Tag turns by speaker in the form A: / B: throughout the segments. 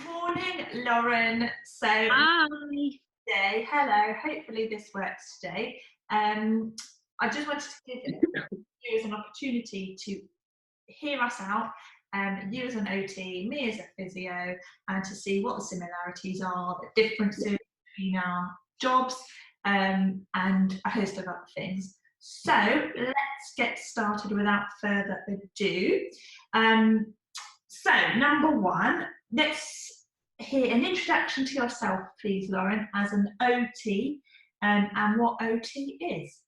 A: Morning, Lauren. So
B: Hi.
A: today, hello. Hopefully this works today. I just wanted to give you as an opportunity to hear us out. You as an OT, me as a physio, and to see what the similarities are, the differences between our jobs, and a host of other things. So let's get started without further ado. Um, so number one, let's hear an introduction to yourself, please, Lauren, as an OT, and what OT is.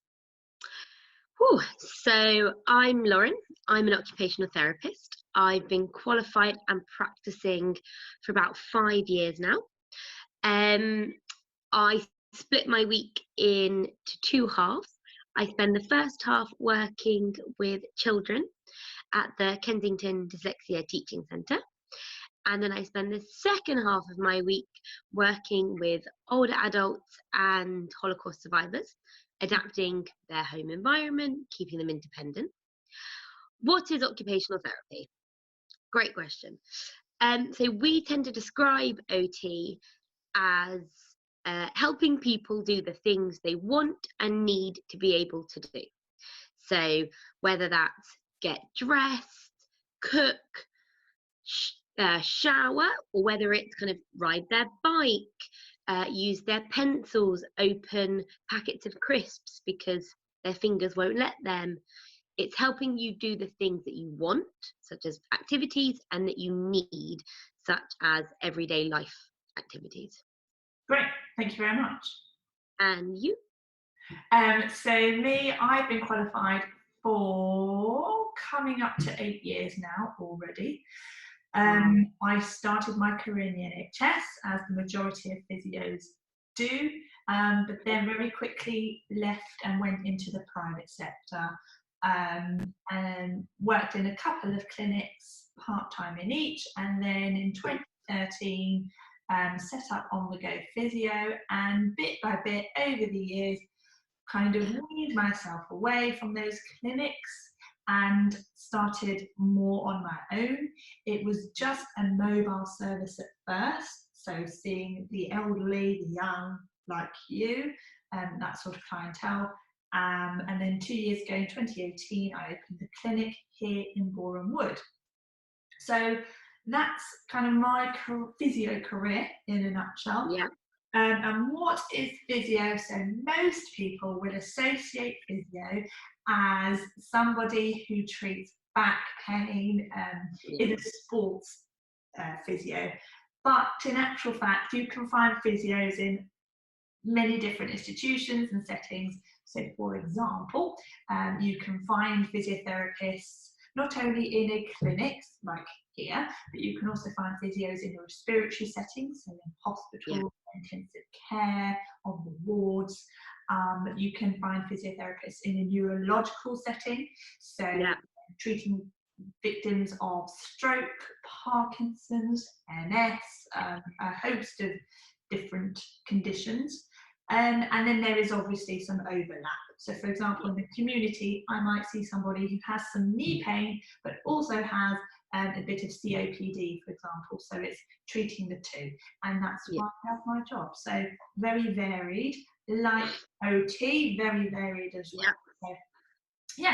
B: So I'm Lauren. I'm an occupational therapist. I've been qualified and practicing for about 5 years now. I split my week into two halves. I spend the first half working with children at the Kensington Dyslexia Teaching Centre. And then I spend the second half of my week working with older adults and Holocaust survivors, adapting their home environment, keeping them independent. What is occupational therapy? Great question. So we tend to describe OT as helping people do the things they want and need to be able to do. So whether that's get dressed, cook, shower, or whether it's kind of ride their bike, use their pencils, open packets of crisps because their fingers won't let them. It's helping you do the things that you want, such as activities, and that you need, such as everyday life activities.
A: Great, thank you very much.
B: And you?
A: So me, I've been qualified for coming up to 8 years now already. I started my career in the NHS, as the majority of physios do, but then very quickly left and went into the private sector, and worked in a couple of clinics, part-time in each, and then in 2013 set up On The Go Physio, and bit by bit over the years kind of weaned myself away from those clinics and started more on my own. It was just a mobile service at first, so seeing the elderly, the young, like you, that sort of clientele. And then 2 years ago, in 2018, I opened the clinic here in Boreham Wood. So that's kind of my physio career in a nutshell.
B: Yeah.
A: And what is physio? So most people will associate physio as somebody who treats back pain, in a sports physio. But in actual fact, you can find physios in many different institutions and settings. So for example, you can find physiotherapists not only in a clinic like here, but you can also find physios in a respiratory setting, so in hospitals, intensive care, on the wards. You can find physiotherapists in a neurological setting, so treating victims of stroke, Parkinson's, MS, a host of different conditions. And then there is obviously some overlap. So for example, in the community, I might see somebody who has some knee pain, but also has a bit of COPD, for example. So it's treating the two. And that's why I have my job. So very varied, like OT, very varied as well.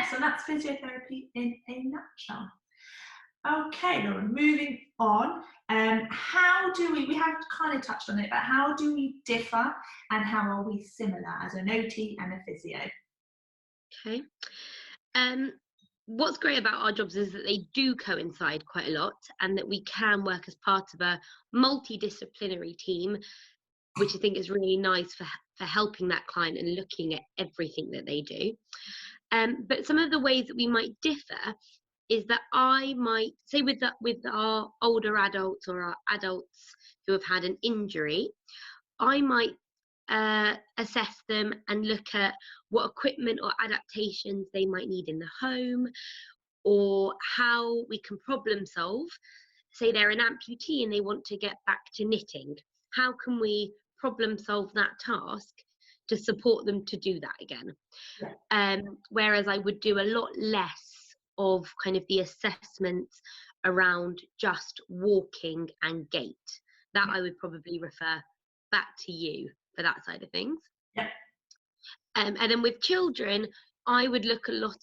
A: So that's physiotherapy in a nutshell. Okay, Lauren, moving on. How do we have kind of touched on it, but how do we differ and how are we similar as an OT and a physio?
B: Okay. What's great about our jobs is that they do coincide quite a lot and that we can work as part of a multidisciplinary team, which I think is really nice for helping that client and looking at everything that they do. But some of the ways that we might differ is that I might say with our older adults or our adults who have had an injury, I might assess them and look at what equipment or adaptations they might need in the home, or how we can problem solve. Say they're an amputee and they want to get back to knitting. How can we problem solve that task to support them to do that again? Whereas I would do a lot less of kind of the assessments around just walking and gait. That I would probably refer back to you for that side of things.
A: Yeah.
B: And then with children, I would look a lot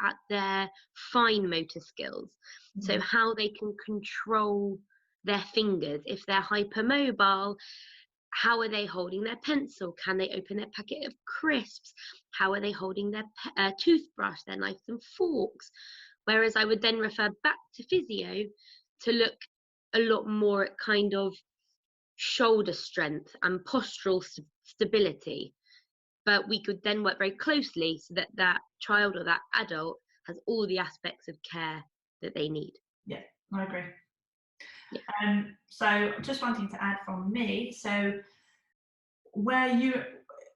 B: at their fine motor skills. So how they can control their fingers. If they're hypermobile, how are they holding their pencil? Can they open their packet of crisps? How are they holding their toothbrush, their knives and forks? Whereas I would then refer back to physio to look a lot more at kind of shoulder strength and postural stability. But we could then work very closely so that that child or that adult has all the aspects of care that they need.
A: Yeah, I agree.
B: Yeah.
A: So just one thing to add from me. So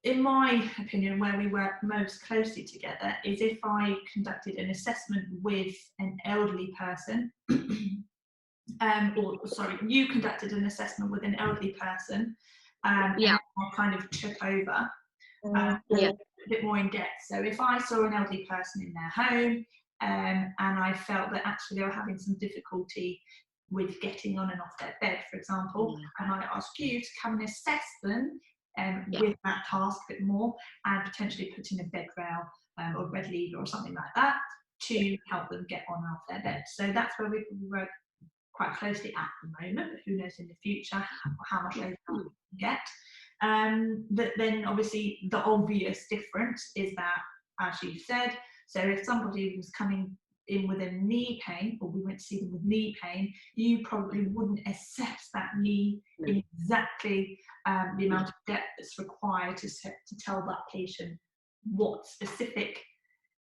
A: in my opinion, where we work most closely together is if I conducted an assessment with an elderly person, you conducted an assessment with an elderly person, and I kind of took over a bit more in depth. So if I saw an elderly person in their home, and I felt that actually they were having some difficulty with getting on and off their bed, for example, and I asked you to come and assess them with that task a bit more, and potentially put in a bed rail or bed lever or something like that to help them get on and off their bed. So that's where we work quite closely at the moment, but who knows in the future how much overlap we can get. But then obviously the obvious difference is that, as you said, so if somebody was coming in with a knee pain, or we went to see them with knee pain, you probably wouldn't assess that knee in exactly the amount of depth that's required to tell that patient what specific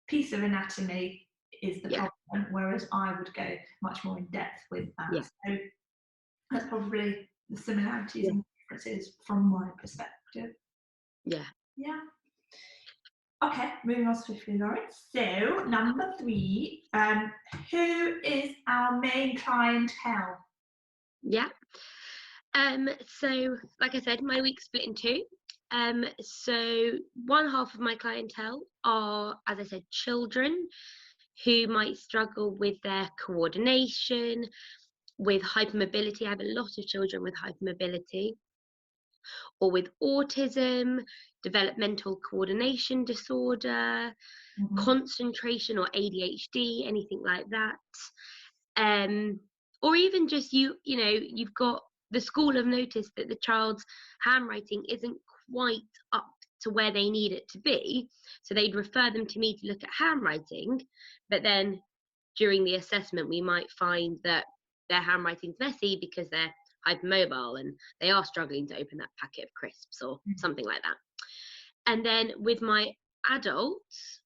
A: piece of anatomy is the problem, whereas I would go much more in depth with that. So that's probably the similarities and differences from my perspective. Yeah. Okay, moving on swiftly, Lauren. So number 3, who is our main clientele?
B: So like I said, my week's split in 2. So one half of my clientele are, as I said, children who might struggle with their coordination, with hypermobility. I have a lot of children with hypermobility, or with autism, developmental coordination disorder, concentration or ADHD, anything like that. Or even just you've got the school have noticed that the child's handwriting isn't quite up to where they need it to be, so they'd refer them to me to look at handwriting, but then during the assessment we might find that their handwriting's messy because they're hypermobile and they are struggling to open that packet of crisps or something like that. And then with my adults,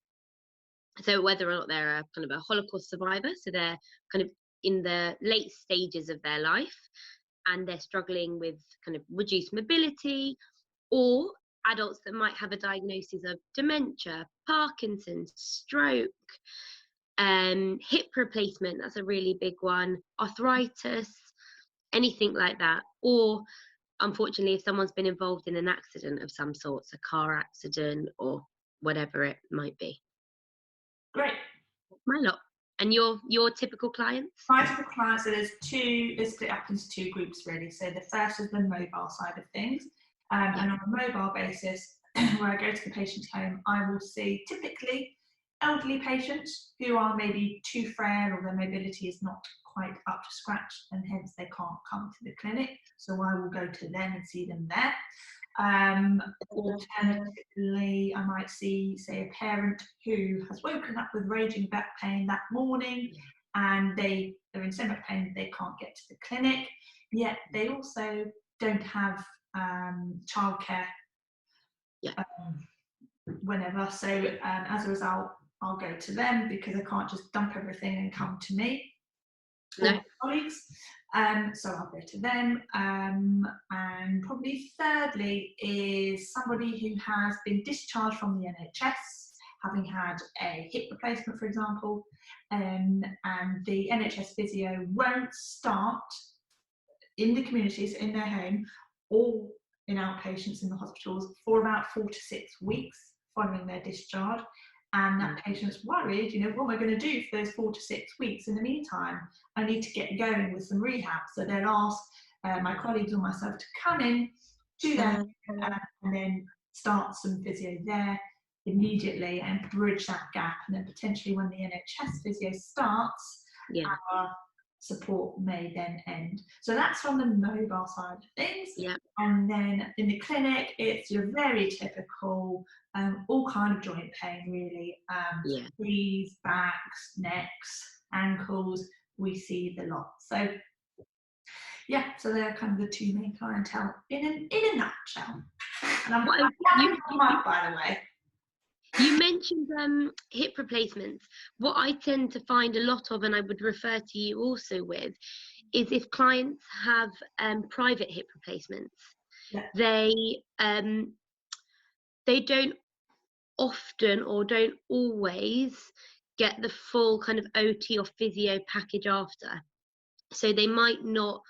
B: so whether or not they're a kind of a Holocaust survivor, so they're kind of in the late stages of their life and they're struggling with kind of reduced mobility, or adults that might have a diagnosis of dementia, Parkinson's, stroke, hip replacement, that's a really big one, arthritis, anything like that. Or unfortunately, if someone's been involved in an accident of some sort, a car accident or whatever it might be.
A: Great.
B: My lot. And your typical clients?
A: My typical clients, so there's split up into 2 groups really. So the first is the mobile side of things. And on a mobile basis, where I go to the patient's home, I will see typically elderly patients who are maybe too frail or their mobility is not quite up to scratch and hence they can't come to the clinic. So I will go to them and see them there. Alternatively, I might see, say, a parent who has woken up with raging back pain that morning and they're in so much pain that they can't get to the clinic, yet they also don't have childcare whenever. So as a result, I'll go to them because I can't just dump everything and come to me. No. Colleagues. So I'll go to them. And probably thirdly is somebody who has been discharged from the NHS, having had a hip replacement, for example, and the NHS physio won't start in the communities, in their home, or in outpatients in the hospitals for about 4 to 6 weeks following their discharge. and that patient's worried, what am I going to do for those 4 to 6 weeks? In the meantime, I need to get going with some rehab. So they'll ask my colleagues or myself to come in, do that, and then start some physio there immediately and bridge that gap. And then potentially when the NHS physio starts, our support may then end. So that's from the mobile side of things. And then in the clinic, it's your very typical, all kind of joint pain really, knees, backs, necks, ankles, we see the lot. So so they're kind of the two main clientele in a nutshell. And I'm by the way.
B: You mentioned hip replacements. What I tend to find a lot of, and I would refer to you also with, is if clients have private hip replacements, they don't often or don't always get the full kind of OT or physio package after. So they might not,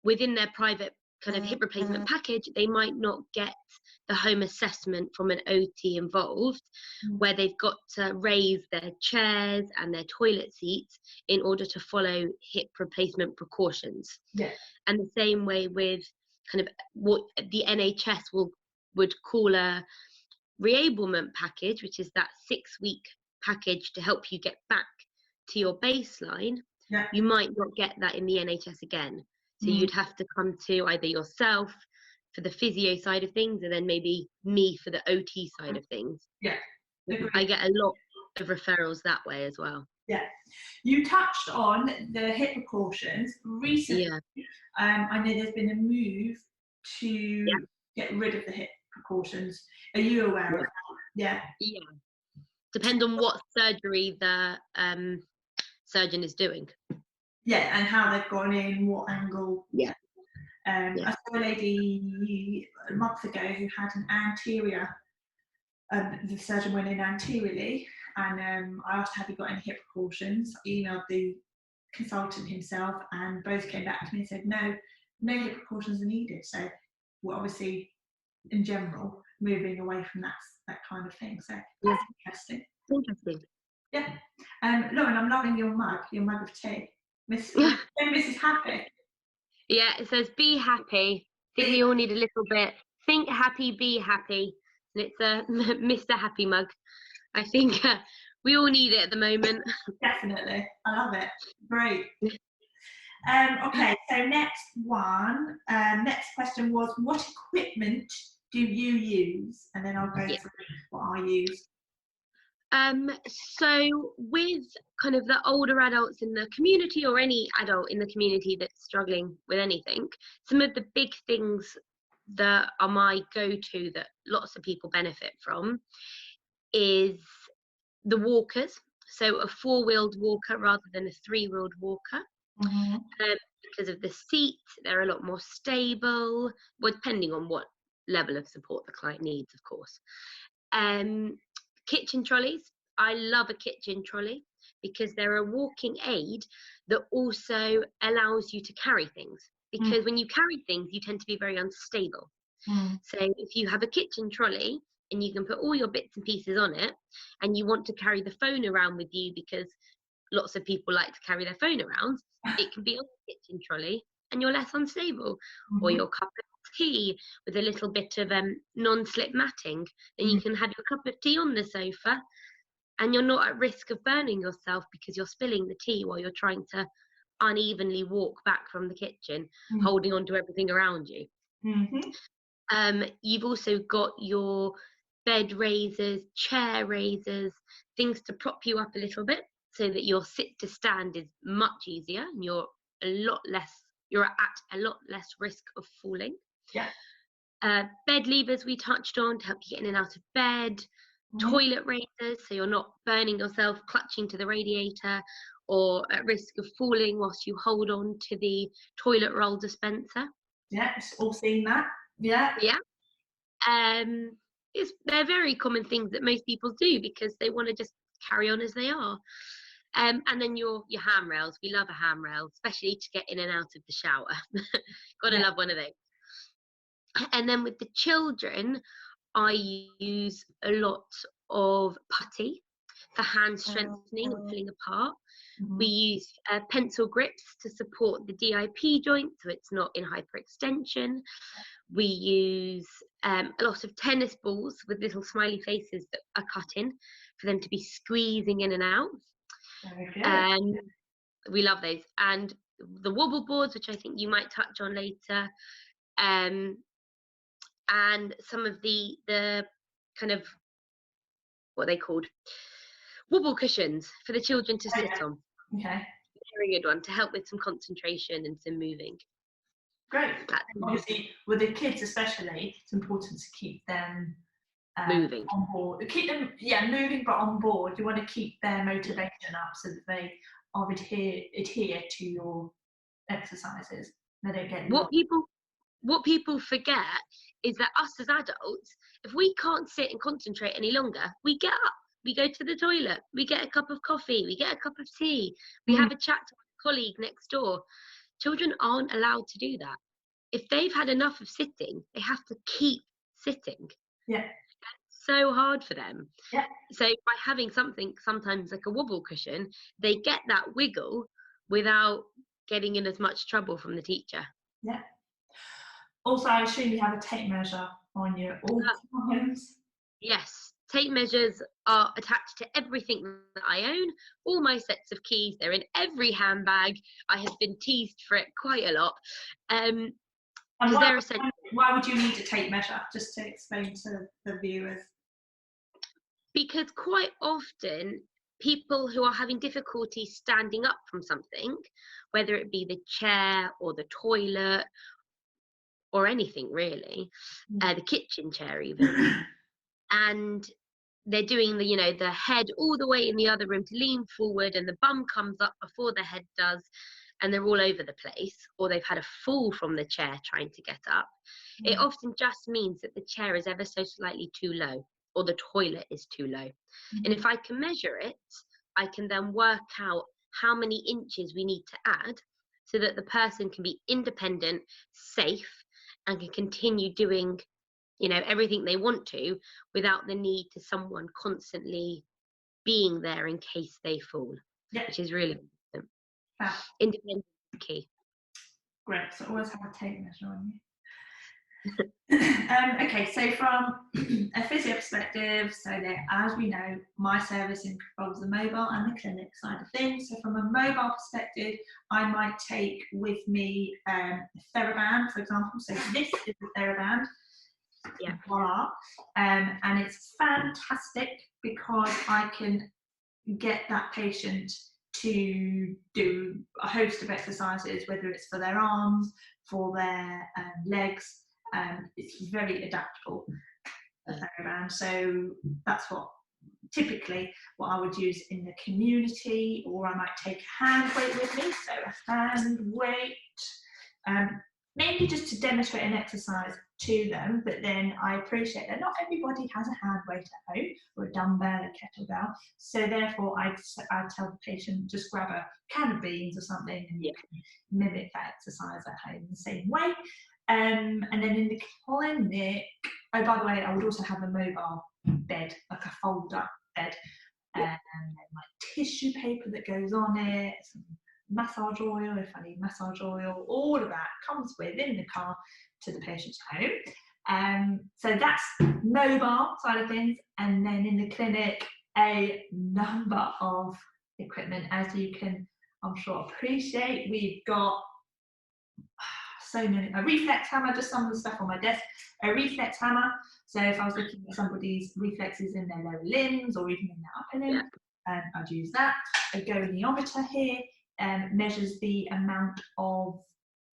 B: within their private kind of hip replacement package, they might not get the home assessment from an OT involved, where they've got to raise their chairs and their toilet seats in order to follow hip replacement precautions. And the same way with kind of what the NHS would call a reablement package, which is that 6-week package to help you get back to your baseline. You might not get that in the NHS again. So you'd have to come to either yourself for the physio side of things, and then maybe me for the OT side of things. I get a lot of referrals that way as well.
A: You touched on the hip precautions recently. I know there's been a move to get rid of the hip precautions. Are you aware of that?
B: Depend on what surgery the surgeon is doing.
A: And how they've gone in, what angle. I saw a lady a month ago who had an anterior. The surgeon went in anteriorly, and I asked, have you got any hip precautions? I emailed the consultant himself, and both came back to me and said, no hip precautions are needed. So we're obviously, in general, moving away from that kind of thing. So that's interesting. Lauren, I'm loving your mug of tea. Mrs. Happy.
B: It says be happy. I think we all need a little bit. Think happy, be happy. And it's a Mr. Happy mug. I think we all need it at the moment.
A: Definitely. I love it. Great. Okay, so next question was, what equipment do you use? And then I'll go through what I use.
B: So with kind of the older adults in the community, or any adult in the community that's struggling with anything, some of the big things that are my go-to that lots of people benefit from is the walkers. So a 4-wheeled walker rather than a 3-wheeled walker. Because of the seat, they're a lot more stable, well, depending on what level of support the client needs, of course. Kitchen trolleys. I love a kitchen trolley because they're a walking aid that also allows you to carry things. Because when you carry things, you tend to be very unstable. So if you have a kitchen trolley and you can put all your bits and pieces on it, and you want to carry the phone around with you because lots of people like to carry their phone around, it can be on the kitchen trolley and you're less unstable. Or your cup of tea with a little bit of non-slip matting, then you can have your cup of tea on the sofa and you're not at risk of burning yourself because you're spilling the tea while you're trying to unevenly walk back from the kitchen, holding on to everything around you. You've also got your bed raisers, chair raisers, things to prop you up a little bit so that your sit to stand is much easier and you're at a lot less risk of falling. Bed levers we touched on to help you get in and out of bed. Toilet raisers, so you're not burning yourself clutching to the radiator or at risk of falling whilst you hold on to the toilet roll dispenser.
A: All seen that.
B: They're very common things that most people do because they want to just carry on as they are. And then your handrails. We love a handrail, especially to get in and out of the shower. Gotta love one of those. And then with the children, I use a lot of putty for hand strengthening and pulling apart. We use pencil grips to support the DIP joint so it's not in hyperextension. We use a lot of tennis balls with little smiley faces that are cut in for them to be squeezing in and out.
A: Very good.
B: We love those. And the wobble boards, which I think you might touch on later, and some of the kind of, what are they called? Wobble cushions for the children to sit on.
A: Okay.
B: Very good one to help with some concentration and some moving.
A: Great. Obviously, with the kids especially, it's important to keep them
B: moving
A: on board. Keep them, moving but on board. You want to keep their motivation up so that they are adhere to your exercises. They don't get
B: what people forget is that us as adults, if we can't sit and concentrate any longer, we get up, we go to the toilet, we get a cup of coffee, we get a cup of tea, we have a chat to a colleague next door. Children aren't allowed to do that. If they've had enough of sitting, they have to keep sitting.
A: Yeah.
B: It's so hard for them.
A: Yeah.
B: So by having something sometimes like a wobble cushion, they get that wiggle without getting in as much trouble from the teacher.
A: Yeah. Also, I assume you have a tape measure on you at all times.
B: Yes, tape measures are attached to everything that I own. All my sets of keys, they're in every handbag. I have been teased for it quite a lot.
A: And why would you need a tape measure? Just to explain to the viewers.
B: Because quite often, people who are having difficulty standing up from something, whether it be the chair or the toilet or anything really, the kitchen chair even, and they're doing the head all the way in the other room to lean forward, and the bum comes up before the head does, and they're all over the place, or they've had a fall from the chair trying to get up. It often just means that the chair is ever so slightly too low, or the toilet is too low. And if I can measure it, I can then work out how many inches we need to add so that the person can be independent, safe, and can continue doing everything they want to without the need to someone constantly being there in case they fall, which is really important. Independence is key.
A: Great, so always have a tape measure on you. Okay, so from a physio perspective, so that as we know, my service involves the mobile and the clinic side of things. So from a mobile perspective, I might take with me a TheraBand, for example. So this is a TheraBand.
B: Yeah.
A: Voila. And it's fantastic because I can get that patient to do a host of exercises, whether it's for their arms, for their legs. It's very adaptable, the TheraBand. So that's typically what I would use in the community, or I might take a hand weight with me. So a hand weight, mainly just to demonstrate an exercise to them, but then I appreciate that not everybody has a hand weight at home, or a dumbbell, a kettlebell. So therefore I tell the patient, just grab a can of beans or something and you can mimic that exercise at home in the same way. And then in the clinic, oh, by the way, I would also have a mobile bed, like a fold-up bed, and then my tissue paper that goes on it, some massage oil if I need massage oil, all of that comes within the car to the patient's home. So that's mobile side of things, and then in the clinic, a number of equipment, as you can, I'm sure, appreciate. We've got so many. A reflex hammer, just some of the stuff on my desk. A reflex hammer. So if I was looking at somebody's reflexes in their lower limbs or even in their upper limb, I'd use that. A goniometer here measures the amount of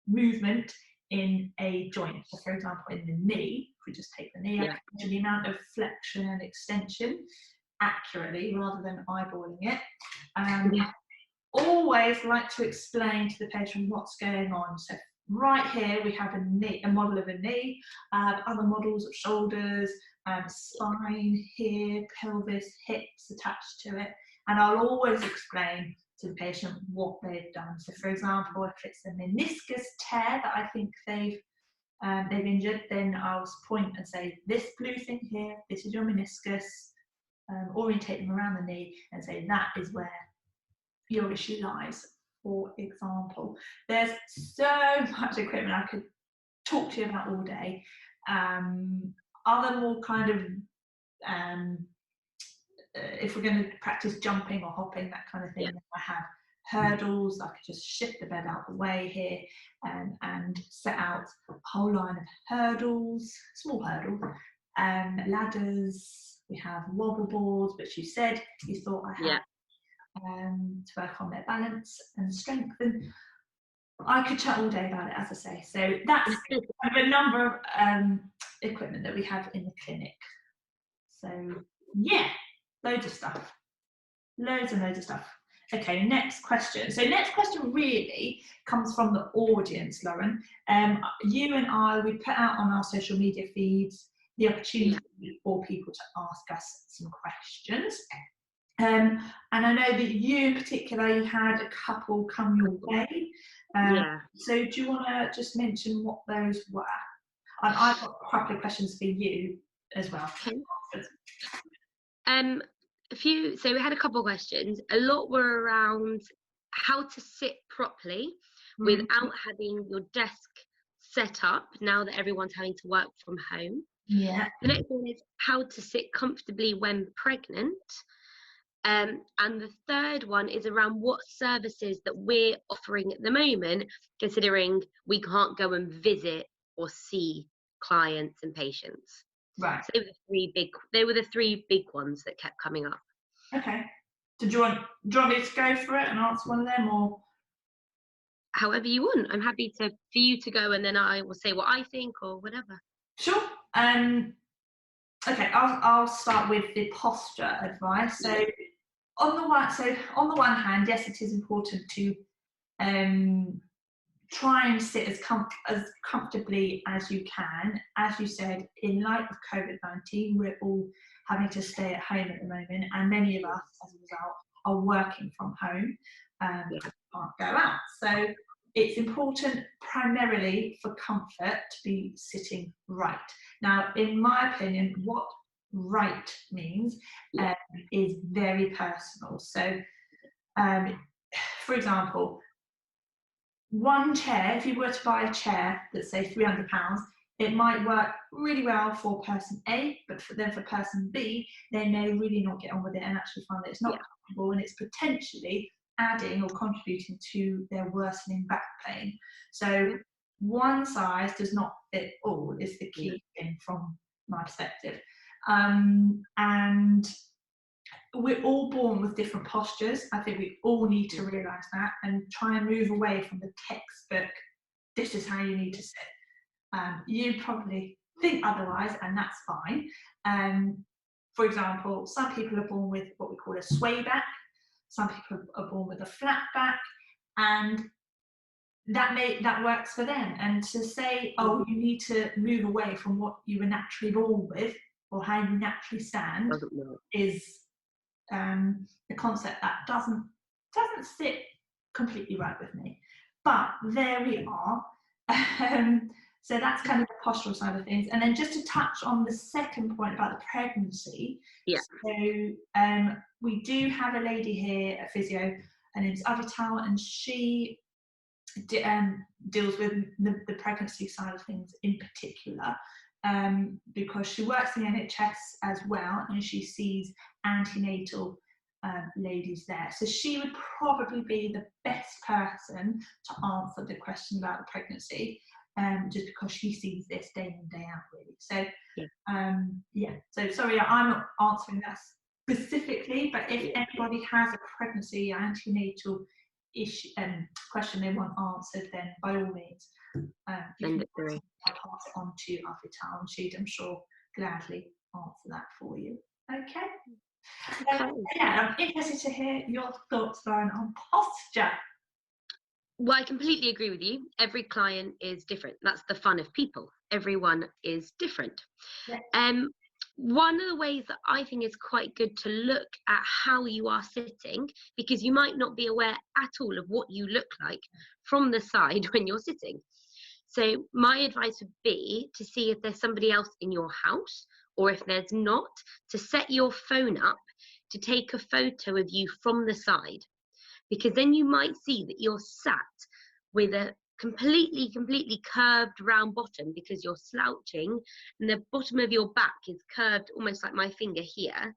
A: movement in a joint. So for example, in the knee, if we just take the knee, I can measure the amount of flexion and extension accurately rather than eyeballing it. Always like to explain to the patient what's going on. So right here we have a model of a knee, other models of shoulders, spine here, pelvis, hips attached to it, and I'll always explain to the patient what they've done. So for example, if it's a meniscus tear that I think they've injured, then I'll point and say, this blue thing here, this is your meniscus. orientate them around the knee and say that is where your issue lies, for example. There's so much equipment I could talk to you about all day. Other more kind of, if we're going to practice jumping or hopping, that kind of thing, I have hurdles. I could just shift the bed out the way here and set out a whole line of hurdles, small hurdles, ladders. We have wobble boards, which you said you thought I had, to work on their balance and strength. And I could chat all day about it, as I say. So that's a number of equipment that we have in the clinic. So yeah, loads of stuff. Loads and loads of stuff. Okay, next question. So next question really comes from the audience, Lauren. You and I, we put out on our social media feeds the opportunity for people to ask us some questions. And I know that you particularly had a couple come your way. So do you want to just mention what those were? And I've got a couple of questions for you as well.
B: A few. So we had a couple of questions. A lot were around how to sit properly without having your desk set up now that everyone's having to work from home.
A: Yeah.
B: The next one is how to sit comfortably when pregnant. And the third one is around what services that we're offering at the moment, considering we can't go and visit or see clients and patients.
A: Right.
B: So they were the three big ones that kept coming up.
A: Okay. Do you want me to go for it and answer one of them, or
B: however you want? I'm happy for you to go, and then I will say what I think or whatever.
A: Sure. Okay, I'll start with the posture advice. So on the one hand, yes, it is important to try and sit as comfortably as you can. As you said, in light of COVID-19, we're all having to stay at home at the moment, and many of us, as a result, are working from home and can't go out. So it's important primarily for comfort to be sitting right. Now, in my opinion, what right means is very personal. So, for example, one chair, if you were to buy a chair that's say £300, it might work really well for person A, but for person B, they may really not get on with it and actually find that it's not comfortable, and it's potentially adding or contributing to their worsening back pain. So one size does not fit all is the key thing from my perspective. And we're all born with different postures. I think we all need to realise that and try and move away from the textbook, this is how you need to sit. You probably think otherwise, and that's fine. For example, some people are born with what we call a sway back, some people are born with a flat back, and that works for them. And to say, oh, you need to move away from what you were naturally born with or how you naturally stand is a concept that doesn't sit completely right with me. But there we are. So that's kind of the postural side of things. And then just to touch on the second point about the pregnancy. So we do have a lady here at Physio, her name's Avital, and she deals with the pregnancy side of things in particular, because she works in the NHS as well, and she sees antenatal ladies there. So she would probably be the best person to answer the question about the pregnancy, just because she sees this day in, day out, really. So so sorry, I'm not answering that specifically, but if anybody has a pregnancy antenatal issue question they want answered, then by all means
B: send it through.
A: I'll pass it on to Avital, and she'd, I'm sure, gladly answer that for you. Okay. I'm interested to hear your thoughts, Lauren, on posture.
B: Well, I completely agree with you. Every client is different. That's the fun of people. Everyone is different. One of the ways that I think is quite good to look at how you are sitting, because you might not be aware at all of what you look like from the side when you're sitting. So my advice would be to see if there's somebody else in your house or if there's not, to set your phone up to take a photo of you from the side, because then you might see that you're sat with a completely curved round bottom because you're slouching and the bottom of your back is curved almost like my finger here.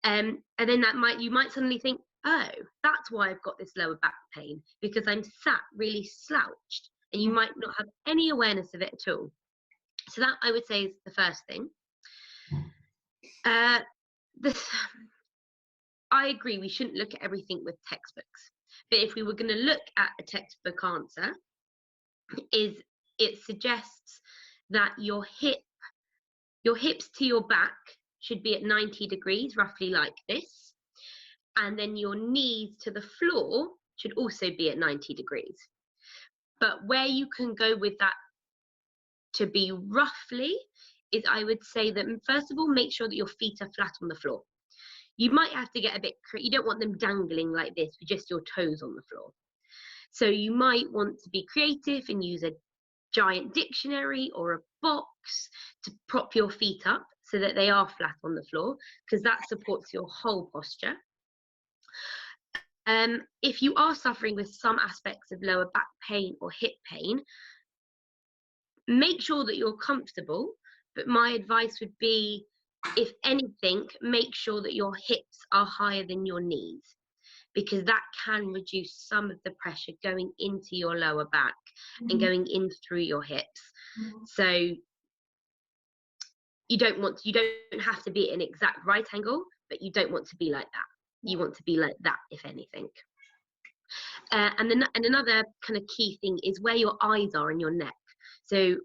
B: And then you might suddenly think, oh, that's why I've got this lower back pain, because I'm sat really slouched, and you might not have any awareness of it at all. So that, I would say, is the first thing. I agree, we shouldn't look at everything with textbooks, but if we were going to look at a textbook answer, it suggests that your hips to your back should be at 90 degrees, roughly like this, and then your knees to the floor should also be at 90 degrees. But where you can go with that to be roughly is, I would say that, first of all, make sure that your feet are flat on the floor. You might have to get a bit, you don't want them dangling like this with just your toes on the floor. So you might want to be creative and use a giant dictionary or a box to prop your feet up so that they are flat on the floor, because that supports your whole posture. If you are suffering with some aspects of lower back pain or hip pain, make sure that you're comfortable, but my advice would be, if anything, make sure that your hips are higher than your knees, because that can reduce some of the pressure going into your lower back and going in through your hips. So you don't have to be an exact right angle, but you don't want to be like that. You want to be like that, if anything. And another kind of key thing is where your eyes are and your neck. So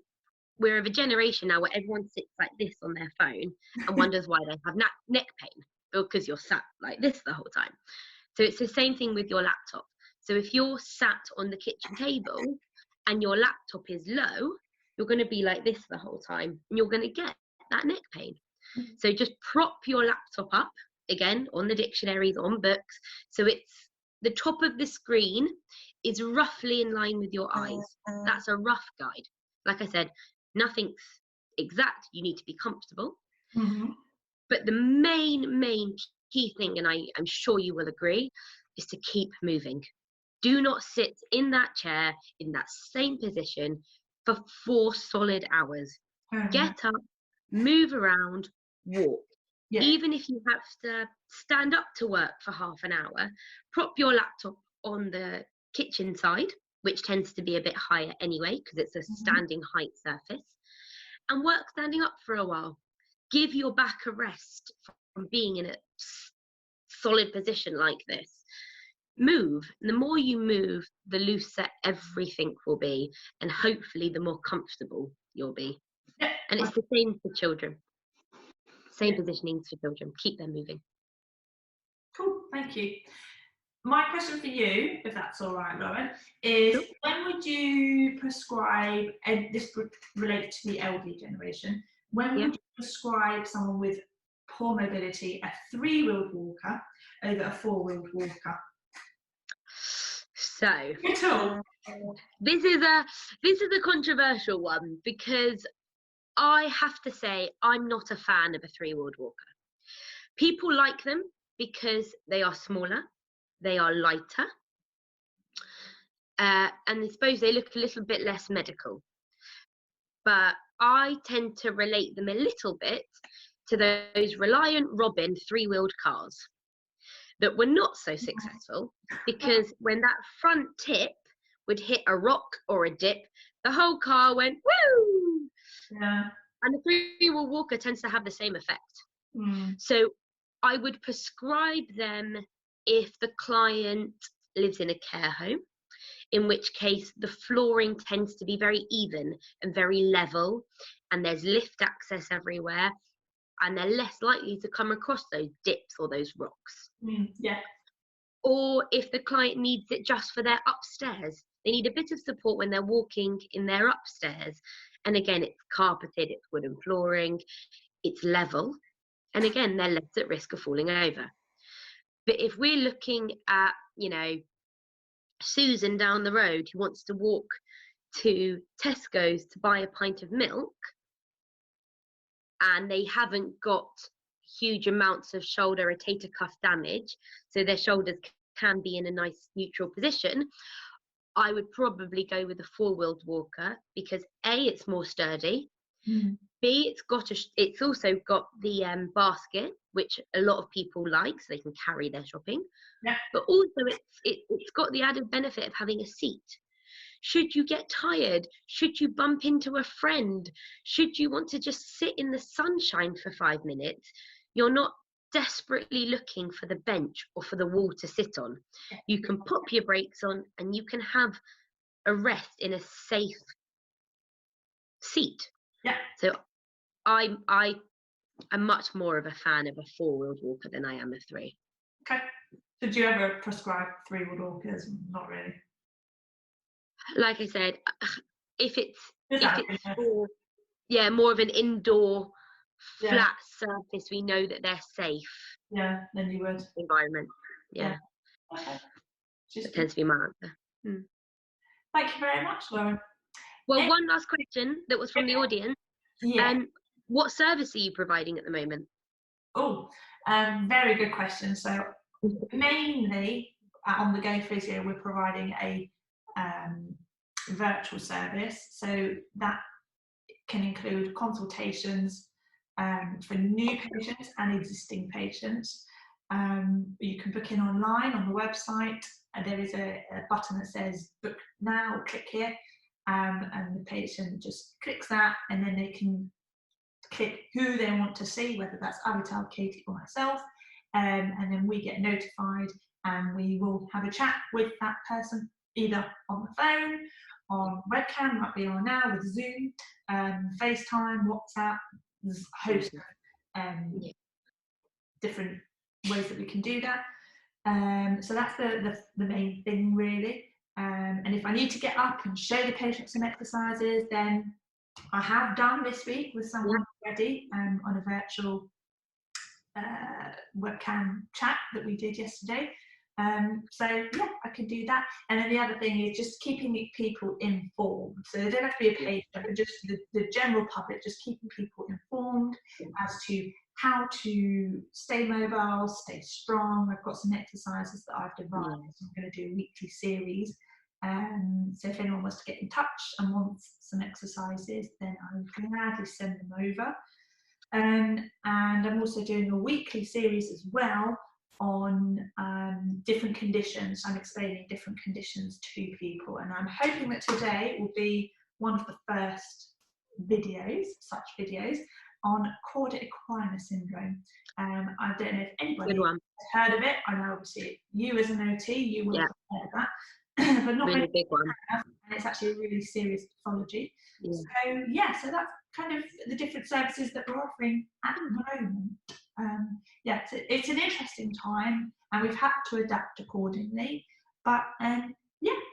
B: we're of a generation now where everyone sits like this on their phone and wonders why they have neck pain, because you're sat like this the whole time. So it's the same thing with your laptop. So if you're sat on the kitchen table and your laptop is low, you're going to be like this the whole time, and you're going to get that neck pain. So just prop your laptop up, again, on the dictionaries, on books, so it's the top of the screen is roughly in line with your eyes. That's a rough guide. Like I said, nothing's exact. You need to be comfortable. But the main key thing, and I'm sure you will agree, is to keep moving. Do not sit in that chair in that same position for 4 solid hours. Get up, move around, walk. Even if you have to stand up to work for half an hour, prop your laptop on the kitchen side, which tends to be a bit higher anyway, because it's a standing height surface, and work standing up for a while. Give your back a rest from being in a solid position like this. Move. And the more you move, the looser everything will be, and hopefully the more comfortable you'll be. And it's the same for children. Same positionings for children. Keep them moving.
A: Cool, thank you. My question for you, if that's all right, Lauren, is when would you prescribe, and this relates to the elderly generation, when would you prescribe someone with poor mobility a 3-wheeled walker over a 4-wheeled walker?
B: So this is a controversial one, because I have to say I'm not a fan of a 3-wheeled walker. People like them because they are smaller, they are lighter, and I suppose they look a little bit less medical. But I tend to relate them a little bit to those Reliant Robin 3-wheeled cars that were not so successful, because when that front tip would hit a rock or a dip, the whole car went woo. And the 3-wheel walker tends to have the same effect. So I would prescribe them if the client lives in a care home, in which case the flooring tends to be very even and very level, and there's lift access everywhere, and they're less likely to come across those dips or those rocks. Or if the client needs it just for their upstairs, they need a bit of support when they're walking in their upstairs. And again, it's carpeted, it's wooden flooring, it's level. And again, they're less at risk of falling over. But if we're looking at, Susan down the road who wants to walk to Tesco's to buy a pint of milk, and they haven't got huge amounts of shoulder rotator cuff damage, so their shoulders can be in a nice neutral position, I would probably go with a four-wheeled walker, because A, it's more sturdy, B, it's also got the basket, which a lot of people like, so they can carry their shopping.
A: Yeah.
B: But also it's got the added benefit of having a seat. Should you get tired? Should you bump into a friend? Should you want to just sit in the sunshine for 5 minutes? You're not desperately looking for the bench or for the wall to sit on. You can pop your brakes on and you can have a rest in a safe seat.
A: Yeah.
B: So I'm much more of a fan of a four-wheeled walker than I am a three.
A: Okay. So do you ever prescribe three-wheeled walkers? Not really.
B: Like I said, if it's more of an indoor flat surface, we know that they're safe.
A: Yeah, then you would.
B: Environment. Yeah.
A: Okay.
B: That tends to be my answer.
A: Thank you very much, Lauren.
B: Well, one last question that was from the audience.
A: Yeah.
B: What service are you providing at the moment?
A: Oh, very good question. So mainly on the Go Physio, we're providing a virtual service. So that can include consultations for new patients and existing patients. You can book in online on the website. There is a button that says book now, click here, and the patient just clicks that, and then they can click who they want to see, whether that's Avital, Katie or myself, and then we get notified and we will have a chat with that person, either on the phone, on webcam like we are now with Zoom, FaceTime, WhatsApp. There's a host of different ways that we can do that. So that's the main thing really. And if I need to get up and show the patient some exercises, then I have done this week with someone already on a virtual webcam chat that we did yesterday. So yeah, I could do that. And then the other thing is just keeping people informed. So they don't have to be a patient, but just the general public, just keeping people informed as to how to stay mobile, stay strong. I've got some exercises that I've devised. I'm going to do a weekly series. So if anyone wants to get in touch and wants some exercises, then I would gladly send them over. And I'm also doing a weekly series as well on different conditions. I'm explaining different conditions to people, and I'm hoping that today will be one of the first such videos on cauda equina syndrome. I don't know if anybody has heard of it. I know obviously you as an OT, you will have heard of that, but not
B: really big one.
A: And it's actually a really serious pathology. So that's kind of the different services that we're offering at the moment. It's an interesting time, and we've had to adapt accordingly. But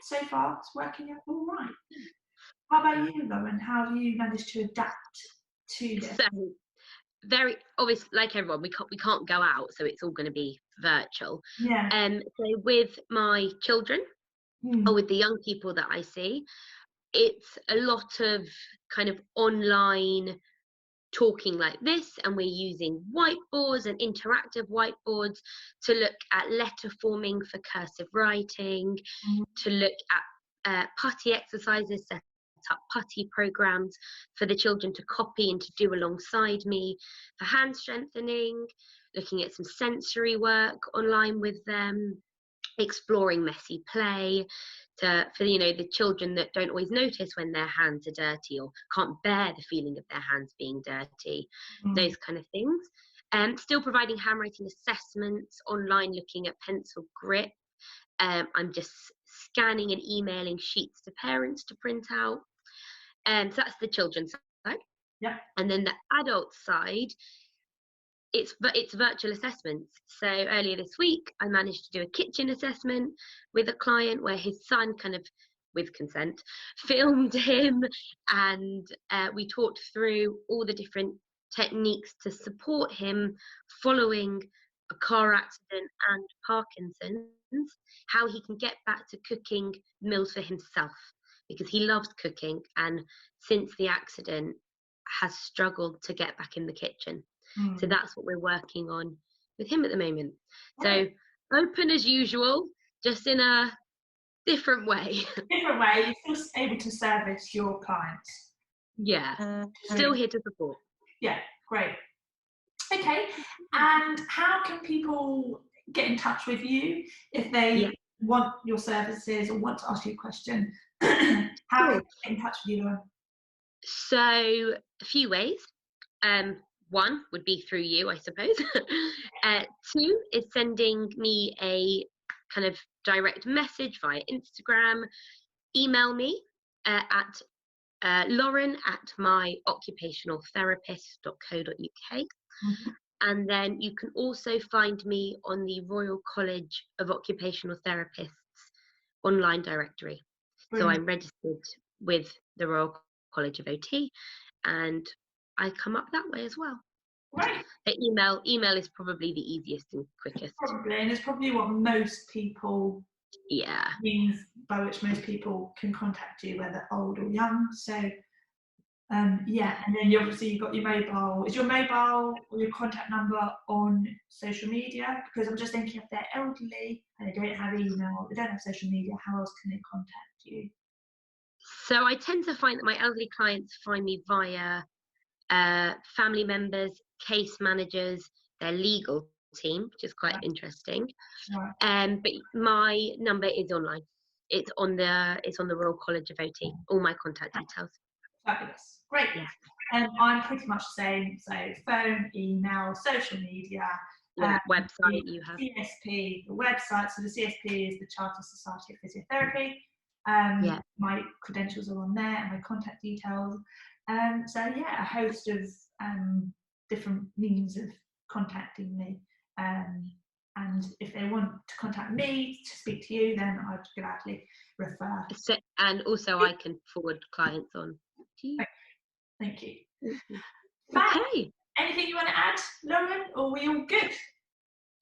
A: so far it's working out all right. How about you, Lauren? How have you managed to adapt to this?
B: So, very obvious, like everyone, we can't go out, so it's all going to be virtual. So with my children or with the young people that I see, it's a lot of kind of online talking like this, and we're using whiteboards and interactive whiteboards to look at letter forming for cursive writing, to look at putty exercises, set up putty programs for the children to copy and to do alongside me, for hand strengthening, looking at some sensory work online with them, exploring messy play, for the children that don't always notice when their hands are dirty or can't bear the feeling of their hands being dirty, those kind of things. Still providing handwriting assessments online, looking at pencil grip. I'm just scanning and emailing sheets to parents to print out. So that's the children's side. And then the adult side, it's virtual assessments. So earlier this week, I managed to do a kitchen assessment with a client where his son, kind of with consent, filmed him, and we talked through all the different techniques to support him following a car accident and Parkinson's, how he can get back to cooking meals for himself, because he loves cooking, and since the accident has struggled to get back in the kitchen. So
A: Mm.
B: that's what we're working on with him at the moment.
A: Right.
B: So open as usual, just in a different way.
A: Different way, you're still able to service your clients.
B: Yeah, still here to support.
A: Yeah, great. Okay, and how can people get in touch with you if they want your services or want to ask you a question? How can they get in touch with you, Lauren?
B: So a few ways. One would be through you, I suppose. Two is sending me a kind of direct message via Instagram. Email me at lauren@myoccupationaltherapist.co.uk.
A: Mm-hmm.
B: And then you can also find me on the Royal College of Occupational Therapists online directory.
A: Brilliant.
B: So I'm registered with the Royal College of OT, and I come up that way as well.
A: Great.
B: The email is probably the easiest and quickest.
A: Probably, and it's probably what most people means by which most people can contact you, whether old or young. So and then you've got your mobile. Is your mobile or your contact number on social media? Because I'm just thinking if they're elderly and they don't have email, they don't have social media, how else can they contact you?
B: So I tend to find that my elderly clients find me via family members, case managers, their legal team, which is quite interesting.
A: Right.
B: But my number is online. It's on the Royal College of OT. All my contact details.
A: Fabulous. Great.
B: Yeah.
A: I'm pretty much the same. So phone, email, social media.
B: Website you have.
A: CSP, the website. So the CSP is the Chartered Society of Physiotherapy. My credentials are on there and my contact details. A host of different means of contacting me. And if they want to contact me to speak to you, then I'd gladly refer.
B: And also I can forward clients on to you.
A: Thank you.
B: Okay.
A: Anything you want to add, Lauren, or are we all good?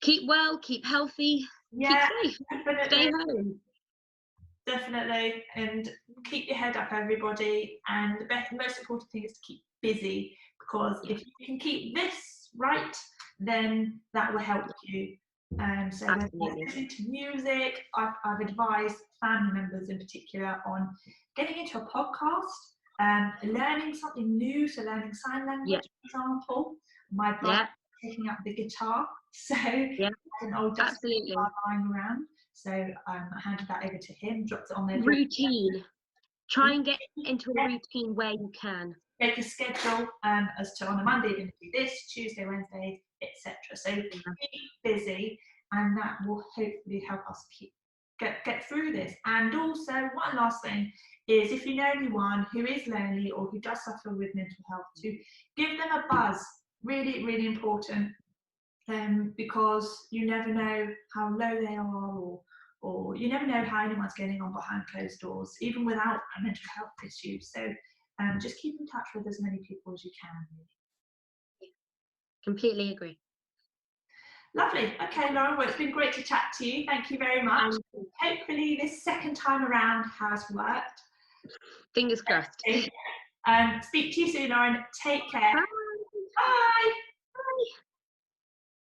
B: Keep well, keep healthy, keep safe, stay home.
A: Definitely, and keep your head up, everybody. And the most important thing is to keep busy, because if you can keep this right, then that will help you. So listening to music, I've advised family members in particular on getting into a podcast, learning something new, so learning sign language, for example. My brother picking up the guitar, so an old dusty guitar lying around. So I handed that over to him, dropped it on there.
B: Routine. Try and get into a routine where you can.
A: Make a schedule as to on a Monday you're going to do this, Tuesday, Wednesday, etc. So keep busy, and that will hopefully help us get through this. And also, one last thing is, if you know anyone who is lonely or who does suffer with mental health, to give them a buzz. Really, really important, because you never know how low they are, or you never know how anyone's getting on behind closed doors, even without a mental health issue. So just keep in touch with as many people as you can.
B: Completely agree.
A: Lovely. Okay, Lauren, well, it's been great to chat to you. Thank you very much. Hopefully this second time around has worked.
B: Fingers crossed.
A: Speak to you soon, Lauren. Take care.
B: Bye.
A: Bye.
B: Bye.